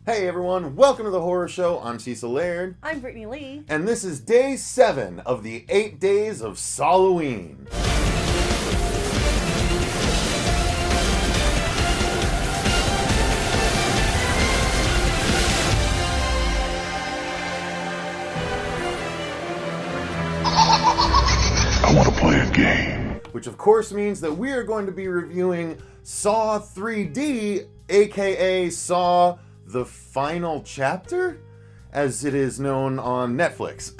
Hey everyone, welcome to the Horror Show. I'm Cecil Laird. I'm Brittany Lee. And this is day 7 of the 8 Days of SAWlloween. I want to play a game. Which of course means that we are going to be reviewing Saw 3D, aka Saw the Final Chapter, as it is known on Netflix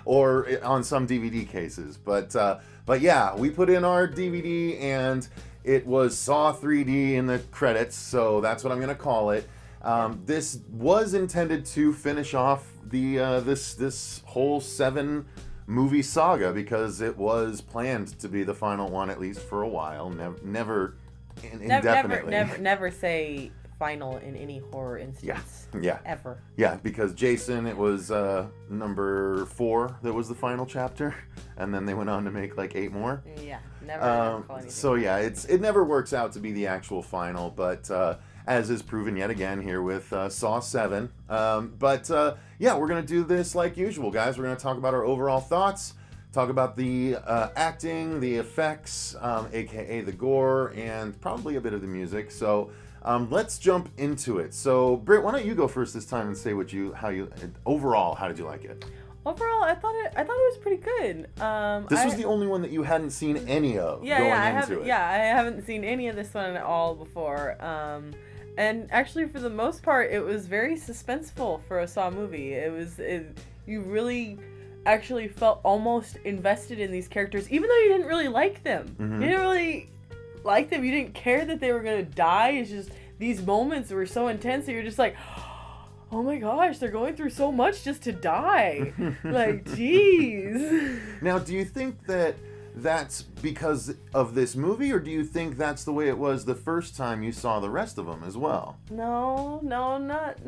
or on some DVD cases. But yeah, we put in our DVD and it was Saw 3D in the credits, so that's what I'm going to call it. This was intended to finish off the this whole 7 movie saga because it was planned to be the final one, at least for a while. Never indefinitely. Never say final in any horror instance. Yeah. Ever. Yeah, because Jason, it was number 4 that was the final chapter, and then they went on to make like 8 more. Yeah, never call anything. So yeah, it never works out to be the actual final, but as is proven yet again here with Saw 7. Yeah, we're going to do this like usual, guys. We're going to talk about our overall thoughts, talk about the acting, the effects, aka the gore, and probably a bit of the music. So let's jump into it. So Britt, why don't you go first this time and say overall, how did you like it? Overall, I thought it was pretty good. This was the only one that you hadn't seen any of going into it. Yeah, I haven't seen any of this one at all before. And actually, for the most part, it was very suspenseful for a Saw movie. You really actually felt almost invested in these characters, even though you didn't really like them. Mm-hmm. You didn't really like them. You didn't care that they were going to die. It's just these moments were so intense that you're just like, oh my gosh, they're going through so much just to die. Like, jeez. Now, do you think that that's because of this movie, or do you think that's the way it was the first time you saw the rest of them as well? No, not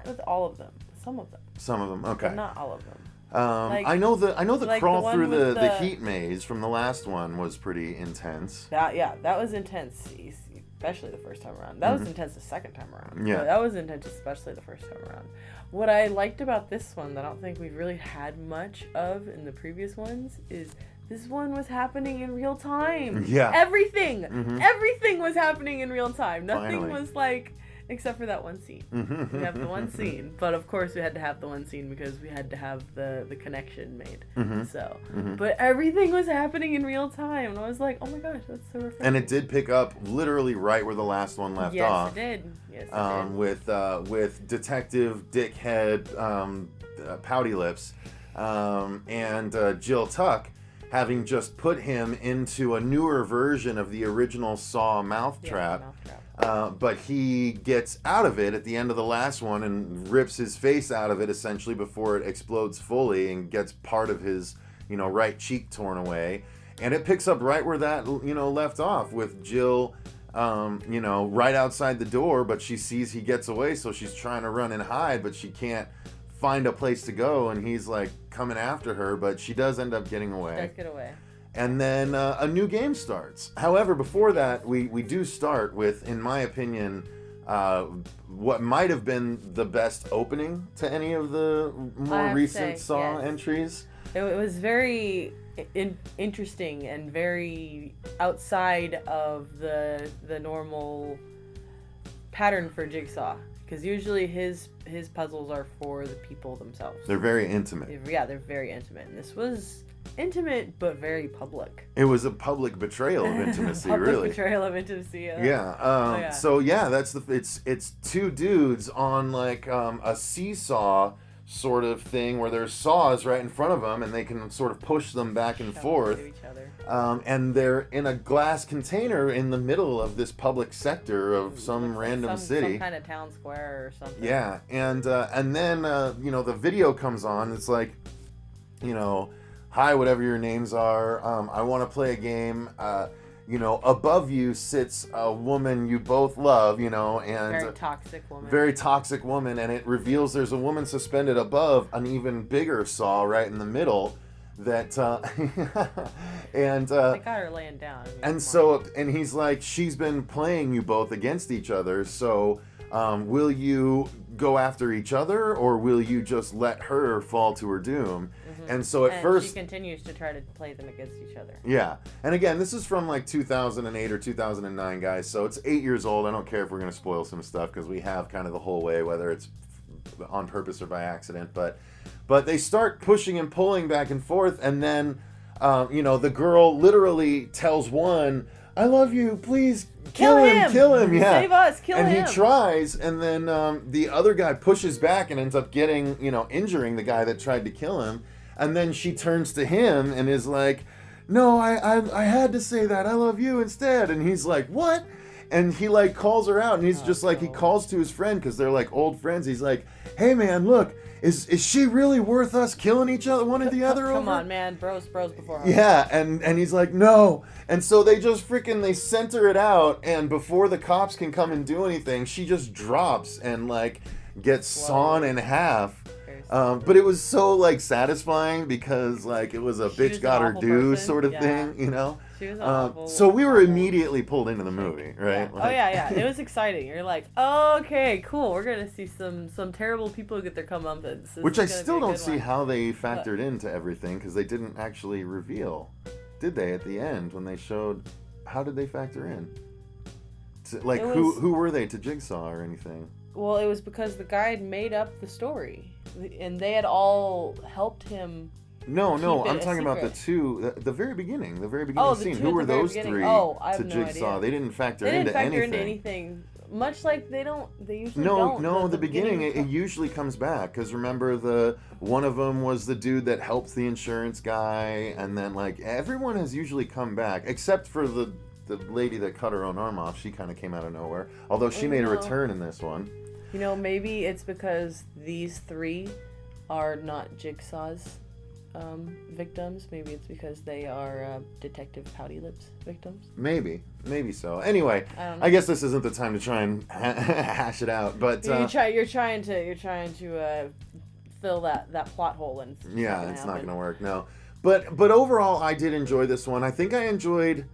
with all of them. Some of them. Some of them, okay. But not all of them. I know the like crawl through the heat maze from the last one was pretty intense. That was intense, especially the first time around. That was intense the second time around. Yeah. But that was intense especially the first time around. What I liked about this one that I don't think we've really had much of in the previous ones is this one was happening in real time. Yeah. Everything was happening in real time. Nothing Finally. was like, except for that one scene. We have the one scene, but of course we had to have the one scene because we had to have the connection made. So, but everything was happening in real time, and I was like, oh my gosh, that's so refreshing. And it did pick up literally right where the last one left off. Yes, it did. With Detective Dickhead Pouty Lips and Jill Tuck having just put him into a newer version of the original Saw mouthtrap. But he gets out of it at the end of the last one and rips his face out of it essentially before it explodes fully and gets part of his, right cheek torn away. And it picks up right where that, left off with Jill, right outside the door, but she sees he gets away, so she's trying to run and hide, but she can't find a place to go, and he's like coming after her, but she does end up getting away. She does get away. And then a new game starts. However, before that, we do start with, in my opinion, what might have been the best opening to any of the more recent Saw entries. It was very interesting and very outside of the normal pattern for Jigsaw. Because usually his puzzles are for the people themselves. They're very intimate. Yeah, they're very intimate. And this was intimate, but very public. It was a public betrayal of intimacy, public really. Betrayal of intimacy. Yeah. So yeah, it's 2 dudes on like a seesaw sort of thing where there's saws right in front of them and they can sort of push them back and forth. To each other. And they're in a glass container in the middle of this public sector of some random city. Some kind of town square or something. Yeah, and then the video comes on. It's like, hi, whatever your names are. I want to play a game. Above you sits a woman you both love, and very toxic woman. Very toxic woman, and it reveals there's a woman suspended above an even bigger saw right in the middle. That and they got her laying down. And he's like, she's been playing you both against each other, so Will you go after each other, or will you just let her fall to her doom? And so at first... she continues to try to play them against each other. Yeah. And again, this is from like 2008 or 2009, guys, so it's 8 years old. I don't care if we're going to spoil some stuff, because we have kind of the whole way, whether it's on purpose or by accident. But they start pushing and pulling back and forth, and then, the girl literally tells one, I love you, please kill him, yeah. Save us, kill him. And he tries, and then the other guy pushes back and ends up getting, injuring the guy that tried to kill him. And then she turns to him and is like, no, I had to say that, I love you instead. And he's like, what? And he like calls her out, and he's just like, he calls to his friend, because they're like old friends. He's like, hey man, look, is she really worth us killing each other, one or the other over? Come on, man, bros before her. Yeah, and he's like, no. And so they just they center it out, and before the cops can come and do anything, she just drops and like gets sawn in half. But it was so like satisfying, because like it was a bitch got her due sort of thing, She was awful. So we were immediately pulled into the movie, right? Yeah. Yeah. It was exciting. You're like, oh, okay, cool. We're gonna see some terrible people get their comeuppance. Which I still don't see how they factored into everything, because they didn't actually reveal, did they? At the end when they showed, how did they factor in? Like who were they to Jigsaw or anything? Well, it was because the guy had made up the story, and they had all helped him. No, I'm talking about the very beginning scene. Who were those three to Jigsaw? They didn't factor into anything. Much like they usually don't. No, the beginning it usually comes back, because remember one of them was the dude that helps the insurance guy, and then like everyone has usually come back except for the lady that cut her own arm off. She kind of came out of nowhere, although she made a return in this one. Maybe it's because these three are not Jigsaw's victims. Maybe it's because they are Detective Pouty Lips victims. Maybe so. Anyway, I guess this isn't the time to try and hash it out. But you're trying to fill that plot hole, and it's not gonna work. No, but overall, I did enjoy this one. I think I enjoyed.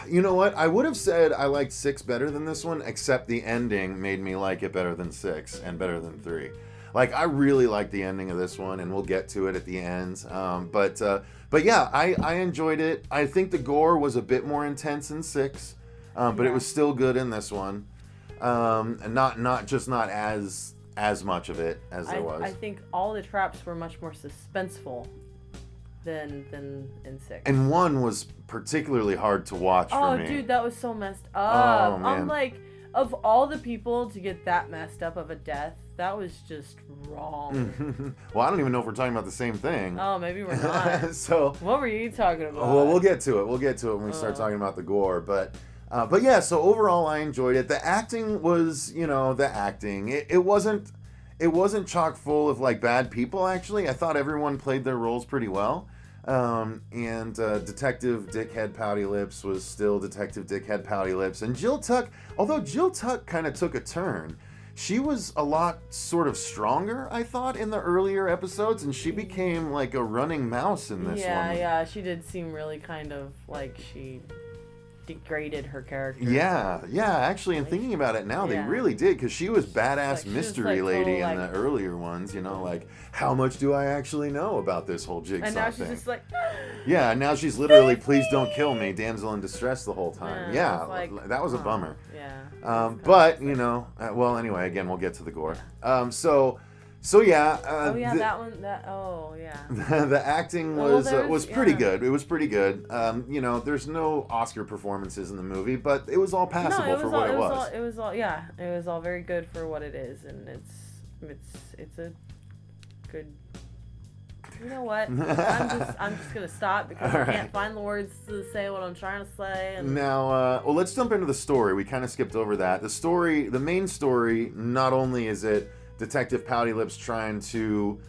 You know what? I would have said I liked 6 better than this one, except the ending made me like it better than 6 and better than 3. Like, I really liked the ending of this one, and we'll get to it at the end. But yeah, I enjoyed it. I think the gore was a bit more intense in 6, but it was still good in this one. And not as much of it as there was. I think all the traps were much more suspenseful than in 6. And 1 was particularly hard to watch for me. Oh, dude, that was so messed up. Oh, man. I'm like, of all the people to get that messed up of a death, that was just wrong. Well, I don't even know if we're talking about the same thing. Oh, maybe we're not. So, what were you talking about? Well, we'll get to it. We'll get to it when we start talking about the gore. But yeah, so overall, I enjoyed it. The acting was, the acting. It wasn't chock full of like bad people. Actually, I thought everyone played their roles pretty well. And Detective Dickhead Pouty Lips was still Detective Dickhead Pouty Lips. And Jill Tuck, although Jill Tuck kind of took a turn, she was a lot sort of stronger, I thought, in the earlier episodes, and she became like a running mouse in this one. Yeah, she did seem really kind of like she degraded her character. Yeah, actually, and thinking about it now, they really did, because she was badass mystery lady in the earlier ones, like, how much do I actually know about this whole Jigsaw thing? And now she's just like... Yeah, now she's literally, please don't kill me, damsel in distress the whole time. Yeah, that was a bummer. Yeah. But, well, anyway, again, we'll get to the gore. So yeah. That one. The acting was pretty good. It was pretty good. There's no Oscar performances in the movie, but it was all passable for what it was. It was all very good for what it is, and it's a good. You know what? I'm just gonna stop because I can't find the words to say what I'm trying to say. And... Now, let's jump into the story. We kind of skipped over that. The main story. Not only is it Detective Pouty Lips trying to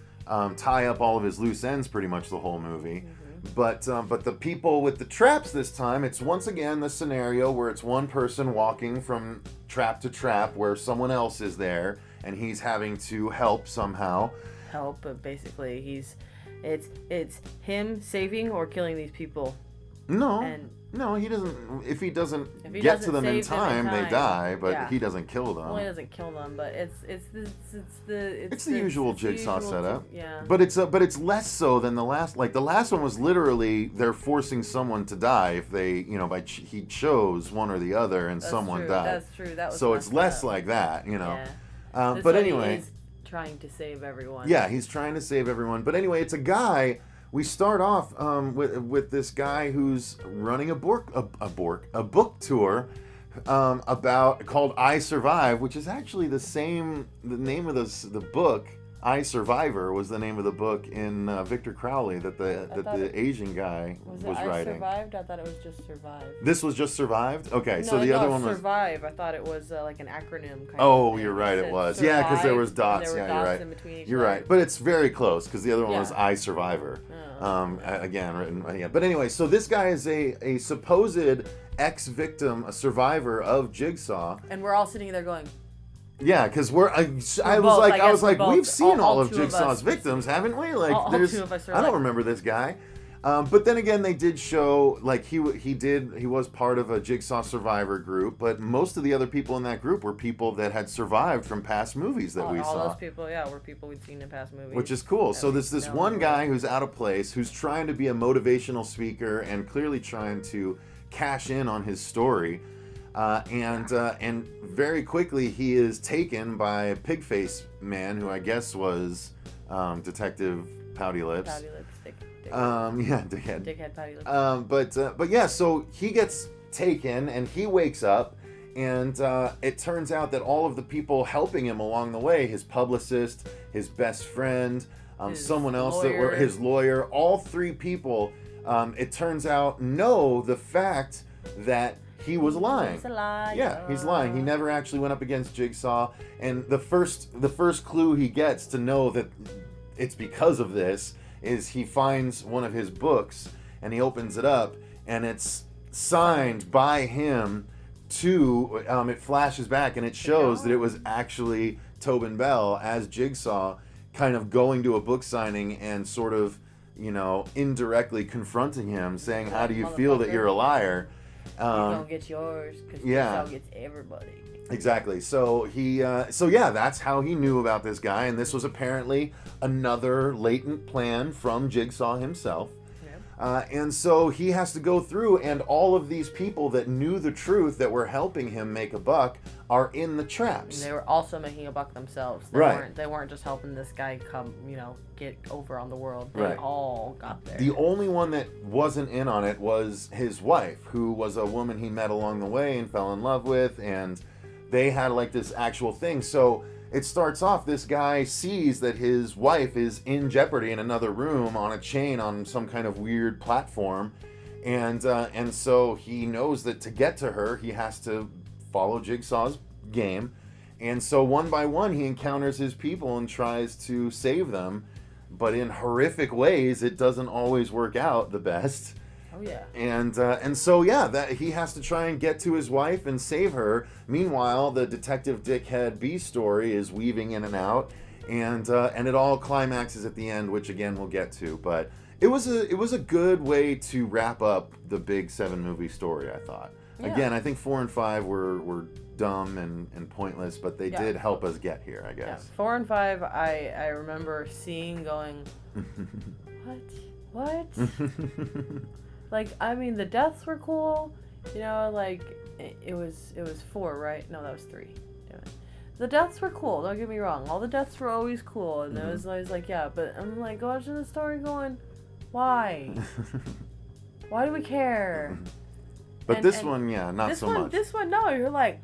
tie up all of his loose ends pretty much the whole movie. Mm-hmm. But the people with the traps this time, it's once again the scenario where it's one person walking from trap to trap where someone else is there and he's having to help somehow. But basically it's him saving or killing these people. No. And No, he doesn't. If he doesn't he get doesn't to them in save them in time, they time, die. But yeah. he doesn't kill them. Well, he doesn't kill them, but it's the usual Jigsaw setup. Yeah. But it's less so than the last. Like the last one was literally they're forcing someone to die if they he chose one or the other and someone died. That's true. That was so it's less up. like that, Yeah. But one anyway, is trying to save everyone. yeah, he's trying to save everyone. But anyway, it's a guy. We start off with this guy who's running a book tour called I Survive, which is actually the name of the book. I Survivor was the name of the book in Victor Crowley that the Asian guy was writing. I Survived? I thought it was just Survive. This was just Survived? Okay, so the other one was Survive. I thought it was like an acronym kind of thing. You're right, it was. Survive, Yeah, because there was dots. There were you're dots right. in between each You're letter. right. But it's very close because the other one was Yeah. I Survivor. Oh. Again, written. Yeah. But anyway, so this guy is a supposed ex-victim, a survivor of Jigsaw. And we're all sitting there going, Yeah, because I was like, we've seen all of Jigsaw's victims, haven't we? Like, all there's, two of us are I don't like- remember this guy. But then again, they did show like he was part of a Jigsaw survivor group, but most of the other people in that group were people that had survived from past movies that we saw. All those people, were people we'd seen in past movies. Which is cool. So there's this one guy who's out of place, who's trying to be a motivational speaker and clearly trying to cash in on his story. And very quickly he is taken by Pigface Man, who I guess was Detective Pouty Lips. Pouty Lips, dick. Dickhead. Dickhead Pouty Lips. But yeah, so he gets taken and he wakes up, and it turns out that all of the people helping him along the way, his publicist, his best friend, someone else that were his lawyer, all three people, it turns out know the fact that he was lying. He's a liar. Yeah, he's lying. He never actually went up against Jigsaw, and the first clue he gets to know that it's because of this is he finds one of his books and he opens it up and it's signed by him to it flashes back and it shows that it was actually Tobin Bell as Jigsaw kind of going to a book signing and sort of indirectly confronting him, saying, how do you feel that you're a liar? You don't get yours because Jigsaw gets everybody. Exactly. So that's how he knew about this guy, and this was apparently another latent plan from Jigsaw himself. And so he has to go through, and all of these people that knew the truth that were helping him make a buck are in the traps. And they were also making a buck themselves. They weren't just helping this guy come, get over on the world. They all got there. The only one that wasn't in on it was his wife, who was a woman he met along the way and fell in love with, and they had like this actual thing. So it starts off, this guy sees that his wife is in jeopardy in another room on a chain on some kind of weird platform, and so he knows that to get to her, he has to follow Jigsaw's game, and so one by one he encounters his people and tries to save them, but in horrific ways. It doesn't always work out the best. Oh yeah. And so that he has to try and get to his wife and save her. Meanwhile, the Detective Dickhead B story is weaving in and out, and it all climaxes at the end, which again we'll get to. But it was a good way to wrap up the big 7 movie story, I thought. Yeah. Again, I think 4 and 5 were dumb and pointless, but they did help us get here, I guess. 4 and 5, I remember seeing, going, what? Like, I mean, the deaths were cool, like, it was 4, right? No, that was 3. Damn it. The deaths were cool, don't get me wrong. All the deaths were always cool, and it was always like, but I'm like watching the story going, why? Why do we care? But this one, not so much. This one, no, you're like,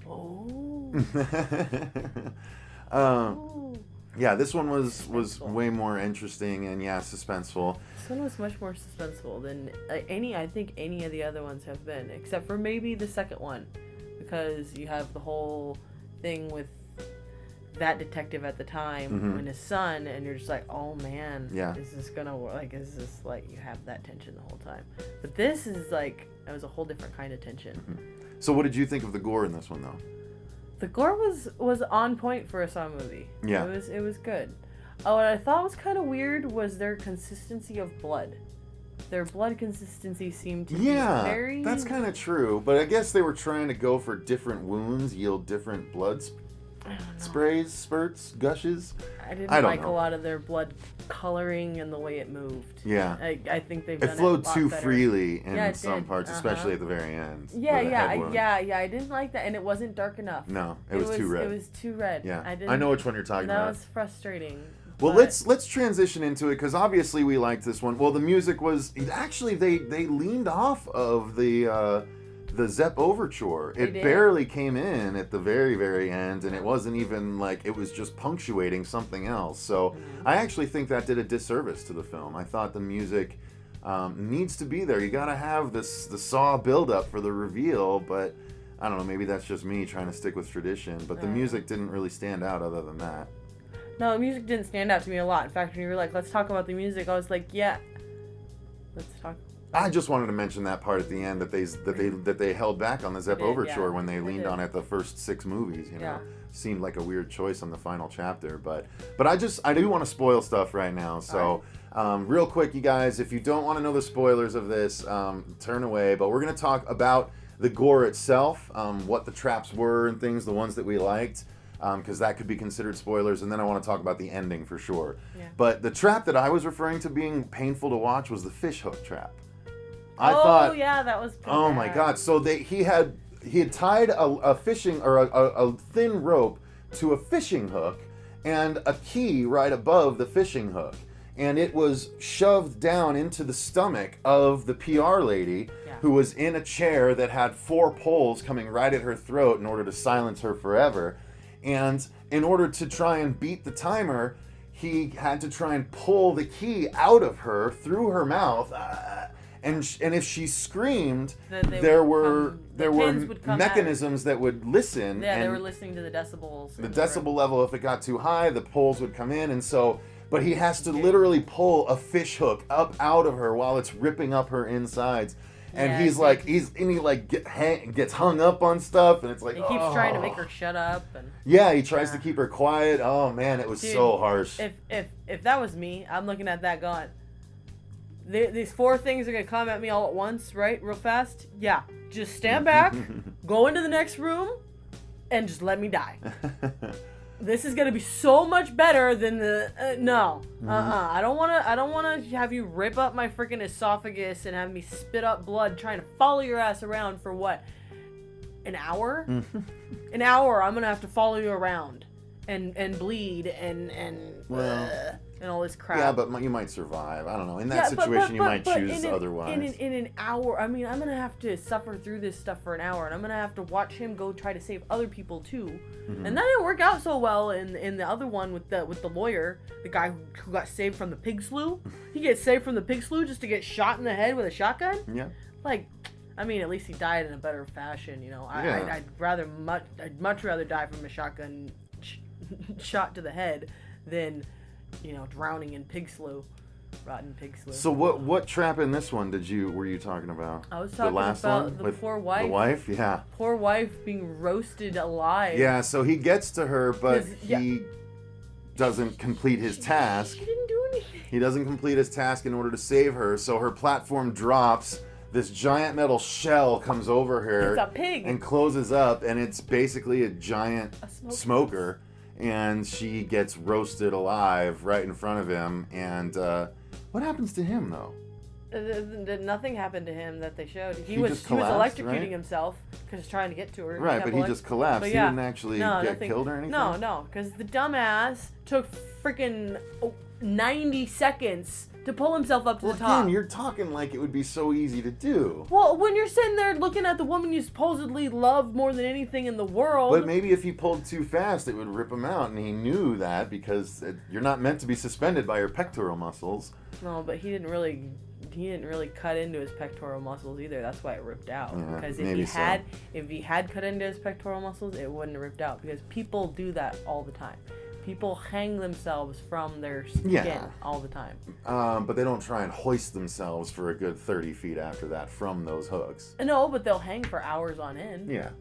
oh. Yeah, this one was way more interesting and suspenseful. This one was much more suspenseful than I think any of the other ones have been, except for maybe the second one, because you have the whole thing with that detective at the time and his son, and you're just like, oh man, is this gonna work? Like, is this like, you have that tension the whole time? But this is like, it was a whole different kind of tension. So what did you think of the gore in this one, though? The gore was on point for a Saw movie. Yeah. It was good. What I thought was kind of weird was their consistency of blood. their blood consistency seemed to be Yeah, very... that's kind of true. But I guess they were trying to go for different wounds yield different blood sprays, spurts, gushes. I didn't don't like know. a lot of their blood coloring and the way it moved. Yeah. I think they've done It flowed a lot too better. freely in Yeah, it some did. parts, especially at the very end. Yeah, with the head wound. yeah. I didn't like that, and it wasn't dark enough. No, it was too red. It was too red. Yeah, I know which one you're talking that about. was frustrating. Well, but- let's transition into it because obviously we liked this one. Well, the music was actually they leaned off of the Zepp overture. It did. barely came in at the very, very end, and it wasn't even like it was just punctuating something else. So I actually think that did a disservice to the film. I thought the music needs to be there. You got to have the Saw build up for the reveal, but I don't know. Maybe that's just me trying to stick with tradition. But the music didn't really stand out other than that. No, the music didn't stand out to me a lot. In fact, when you were like, let's talk about the music, I was like, yeah, let's talk. I just wanted to mention that part at the end that they held back on the Zepp did, overture yeah. when they They leaned did. on it the first 6 movies. You know, Yeah. seemed like a weird choice on the final chapter. But I do want to spoil stuff right now. So real quick, you guys, if you don't want to know the spoilers of this, turn away. But we're gonna talk about the gore itself, what the traps were and things, the ones that we liked. Because that could be considered spoilers, and then I want to talk about the ending for sure. Yeah. But the trap that I was referring to being painful to watch was the Fishhook Trap. I Oh, thought, yeah, that was pretty oh my bad. God! So he had tied a fishing or a thin rope to a fishing hook and a key right above the fishing hook, and it was shoved down into the stomach of the PR lady. Yeah. Who was in a chair that had 4 poles coming right at her throat in order to silence her forever. And in order to try and beat the timer, he had to try and pull the key out of her through her mouth. And if she screamed, there were pins would come mechanisms that would listen. Yeah, and they were listening to the decibels. the decibel level, if it got too high, the poles would come in. And so, but he has to literally pull a fish hook up out of her while it's ripping up her insides. And Yeah, he gets hung up on stuff, and it's like He keeps trying to make her shut up, and yeah, he tries to keep her quiet. Oh man, it was Dude, so harsh. if that was me, I'm looking at that going, these 4 things are gonna come at me all at once, right? Real fast. Yeah, just stand back, go into the next room, and just let me die. This is gonna be so much better than the no. I don't wanna have you rip up my freaking esophagus and have me spit up blood trying to follow your ass around for what? An hour? An hour. I'm gonna have to follow you around and bleed and all this crap. Yeah, but you might survive. I don't know. In that situation, you might choose otherwise. In an hour, I mean, I'm gonna have to suffer through this stuff for an hour, and I'm gonna have to watch him go try to save other people too. And that didn't work out so well in the other one with the lawyer, the guy who got saved from the pig slough. He gets saved from the pig slough just to get shot in the head with a shotgun. Yeah. Like, I mean, at least he died in a better fashion, you know. Yeah. I'd much rather die from a shotgun shot to the head than, you know, drowning in pig slough, rotten pig slough. So what trap in this one were you talking about? I was talking the last about one the with poor wife. The wife, yeah. Poor wife being roasted alive. Yeah. So he gets to her, but 'Cause, he doesn't complete his task. She didn't do anything. He doesn't complete his task in order to save her, so her platform drops. This giant metal shell comes over her It's a pig. and closes up, and it's basically a giant A smoker. And she gets roasted alive right in front of him. And what happens to him, though? Nothing happened to him that they showed. He He was just he was collapsed, electrocuting right? himself because he's trying to get to her. Right, but he just collapsed. But He yeah. didn't actually No, get nothing. killed or anything? No, because the dumbass took freaking 90 seconds to pull himself up to Well, the top. again, you're talking like it would be so easy to do. Well, when you're sitting there looking at the woman you supposedly love more than anything in the world. But maybe if he pulled too fast, it would rip him out, and he knew that because you're not meant to be suspended by your pectoral muscles. No, but he didn't really cut into his pectoral muscles either. That's why it ripped out. Yeah, Because maybe if he had cut into his pectoral muscles, it wouldn't have ripped out. Because people do that all the time. People hang themselves from their skin all the time. But they don't try and hoist themselves for a good 30 feet after that from those hooks. No, but they'll hang for hours on end. Yeah.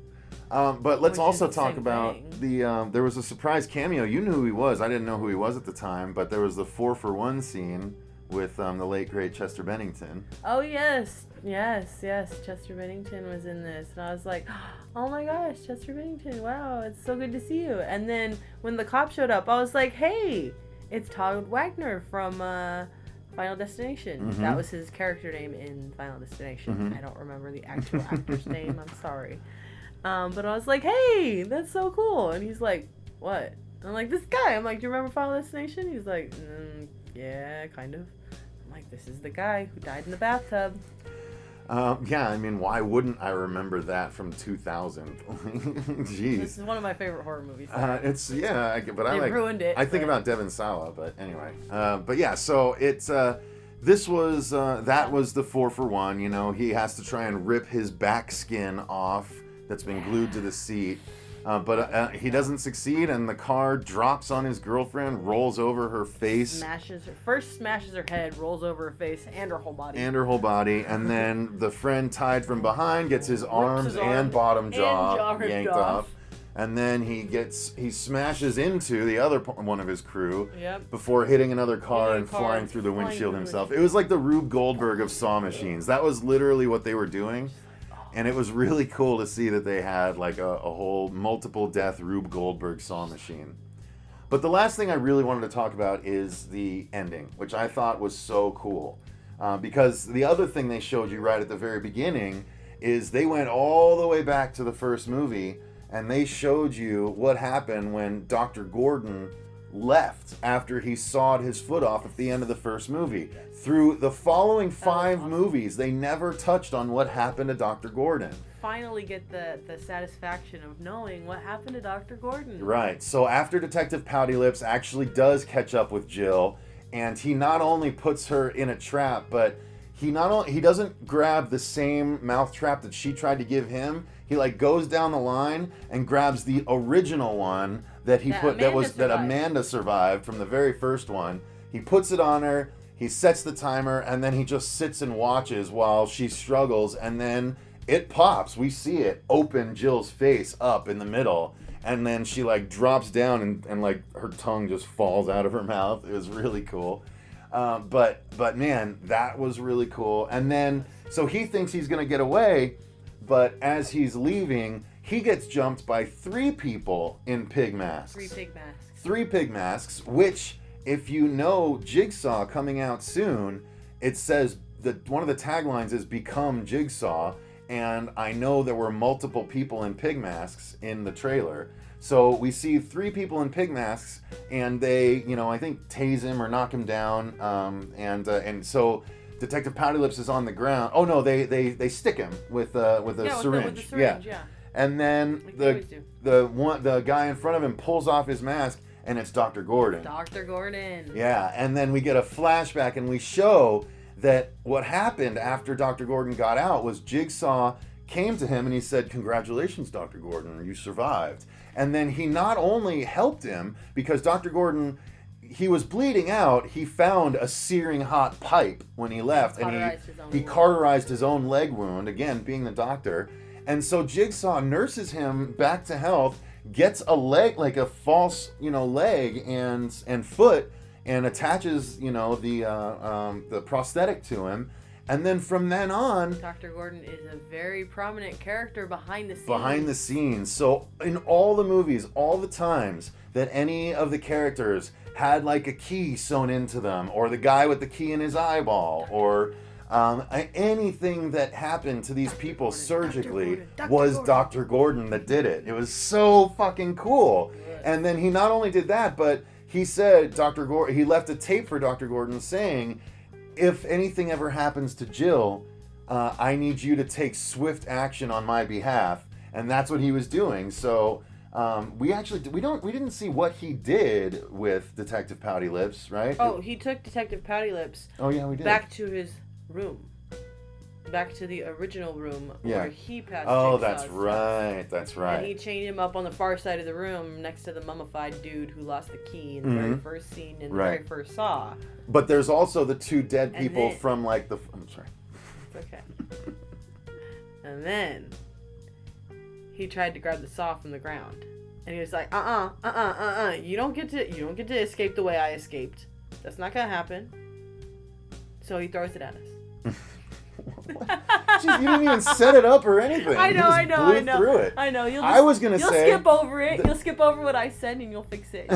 But let's Which is also the talk same about thing. there was a surprise cameo. You knew who he was. I didn't know who he was at the time, but there was the 4-for-1 scene with the late great Chester Bennington. Oh yes. Chester Bennington was in this, and I was like, oh my gosh, Chester Bennington! Wow, it's so good to see you. And then when the cop showed up, I was like, hey, it's Todd Wagner from Final Destination. Mm-hmm. That was his character name in Final Destination. Mm-hmm. I don't remember the actual actor's name. I'm sorry. But I was like, hey, that's so cool. And he's like, what? I'm like, this guy. I'm like, do you remember Final Destination? He's like, yeah, kind of. I'm like, this is the guy who died in the bathtub. Yeah, I mean, why wouldn't I remember that from 2000? Jeez. This is one of my favorite horror movies. It's but I They like. ruined it. I think about Devon Sawa, but anyway. But yeah, so it's this was that was the 4 for 1. You know, he has to try and rip his back skin off that's been glued to the seat. But he doesn't succeed, and the car drops on his girlfriend, rolls over her face. Smashes her head, rolls over her face, and her whole body. And then the friend tied from behind gets his arms and bottom jaw yanked off. And then he smashes into the other one of his crew before hitting another car and flying through the windshield himself. It was like the Rube Goldberg of Saw machines. That was literally what they were doing. And it was really cool to see that they had like a whole multiple death Rube Goldberg Saw machine. But the last thing I really wanted to talk about is the ending, which I thought was so cool. Because the other thing they showed you right at the very beginning is they went all the way back to the first movie and they showed you what happened when Dr. Gordon left after he sawed his foot off at the end of the first movie. Through the following 5 movies, they never touched on what happened to Dr. Gordon. Finally get the satisfaction of knowing what happened to Dr. Gordon. Right. So after Detective Pouty Lips actually does catch up with Jill, and he not only puts her in a trap, but he doesn't grab the same mouth trap that she tried to give him. He like goes down the line and grabs the original one that Amanda survived from the very first one. He puts it on her, he sets the timer, and then he just sits and watches while she struggles, and then it pops. We see it open Jill's face up in the middle, and then she like drops down and like her tongue just falls out of her mouth. It was really cool. But man, that was really cool. And then so he thinks he's gonna get away, but as he's leaving, he gets jumped by 3 people in pig masks. 3 pig masks, which, if you know Jigsaw coming out soon, it says that one of the taglines is "Become Jigsaw," and I know there were multiple people in pig masks in the trailer. So we see 3 people in pig masks, and they, I think tase him or knock him down, and so Detective Pouty Lips is on the ground. Oh no, they stick him with a syringe. With the syringe, yeah. And then the guy in front of him pulls off his mask, and it's Dr. Gordon. Dr. Gordon. Yeah, and then we get a flashback, and we show that what happened after Dr. Gordon got out was Jigsaw came to him and he said, "Congratulations, Dr. Gordon, you survived." And then he not only helped him, because Dr. Gordon, he was bleeding out, he found a searing hot pipe when he left, and he cauterized his own leg wound, again, being the doctor. And so Jigsaw nurses him back to health, gets a leg, like a false, leg and foot, and attaches, the prosthetic to him. And then from then on, Dr. Gordon is a very prominent character behind the scenes. So in all the movies, all the times that any of the characters had like a key sewn into them, or the guy with the key in his eyeball, or anything that happened to these people surgically was Dr. Gordon that did it. It was so fucking cool. And then he not only did that, but he said he left a tape for Dr. Gordon saying, "If anything ever happens to Jill, I need you to take swift action on my behalf." And that's what he was doing. So we didn't see what he did with Detective Pouty Lips, right? Oh, he took Detective Pouty Lips. Oh yeah, we did. Back to his room. Back to the original room where he passed. Oh, that's right. That's right. And he chained him up on the far side of the room next to the mummified dude who lost the key in the very first scene in the very first Saw. But there's also the 2 dead people from like the. I'm sorry. It's okay. And then he tried to grab the saw from the ground, and he was like, You don't get to escape the way I escaped. That's not gonna happen. So he throws it at us. Jeez, you didn't even set it up or anything. I know. Blew through it. I know. I You'll was gonna say skip over it. You'll skip over what I said, and you'll fix it.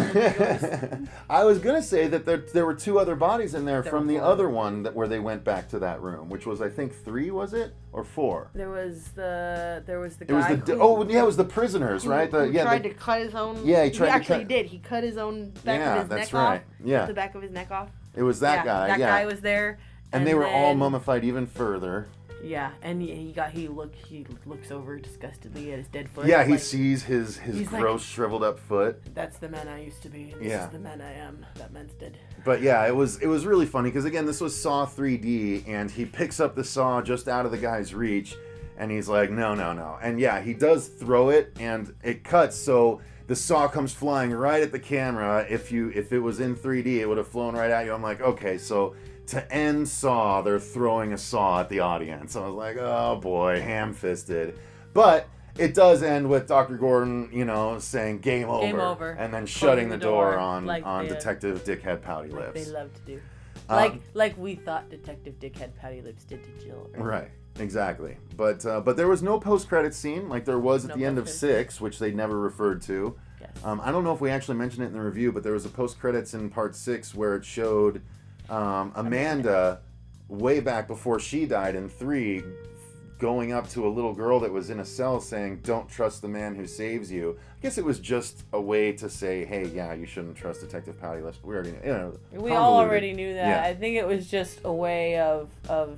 I was gonna say that there were 2 other bodies in there from the 4. other one where they went back to that room, which was I think 3, was it, or 4? There was the guy. It was the prisoners, right? Who tried to cut his own. Yeah, he actually did. He cut his own back of his neck off. Yeah, the back of his neck off. It was that guy. That guy was there. And they were all mummified even further. Yeah, and he looks over disgustedly at his dead foot. Yeah, he sees his gross shriveled up foot. That's the man I used to be. This is the man I am. That man's dead. But yeah, it was really funny because again, this was Saw 3D, and he picks up the saw just out of the guy's reach, and he's like, no. And yeah, he does throw it, and it cuts, so the saw comes flying right at the camera. If it was in 3D, it would have flown right at you. I'm like, okay, so to end Saw, they're throwing a saw at the audience. I was like, oh boy, ham-fisted. But it does end with Dr. Gordon, saying game over. And then shutting the door on Detective Dickhead Pouty Lips. They love to do. Like we thought Detective Dickhead Pouty Lips did to Jill. Right, exactly. But there was no post-credit scene like there was at the end of 6, which they never referred to. Yes. I don't know if we actually mentioned it in the review, but there was a post-credits in part 6 where it showed Amanda way back before she died in 3 going up to a little girl that was in a cell saying, don't trust the man who saves you. I guess it was just a way to say, hey, yeah, you shouldn't trust Detective Pouty Lips. We already we all already knew that. Yeah. I think it was just a way of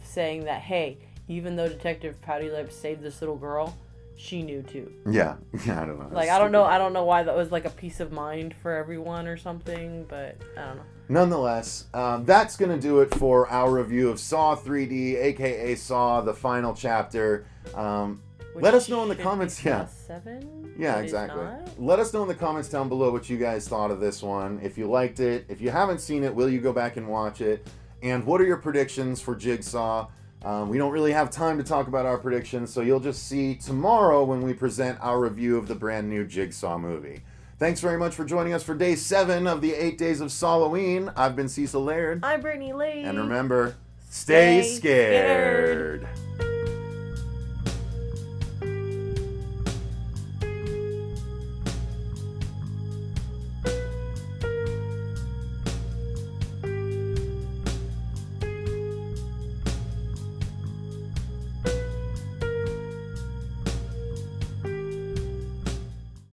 saying that, hey, even though Detective Pouty Lips saved this little girl, she knew too. Yeah, I don't know. Like, I don't know why that was like a peace of mind for everyone or something, but I don't know. Nonetheless, that's going to do it for our review of Saw 3D, aka Saw, the final chapter. Let us know in the comments. Yeah. 7? Yeah, exactly. Let us know in the comments down below what you guys thought of this one. If you liked it, if you haven't seen it, will you go back and watch it? And what are your predictions for Jigsaw? We don't really have time to talk about our predictions, so you'll just see tomorrow when we present our review of the brand new Jigsaw movie. Thanks very much for joining us for day 7 of the 8 Days of SAWlloween. I've been Cecil Laird. I'm Brittini Lee. And remember, stay scared.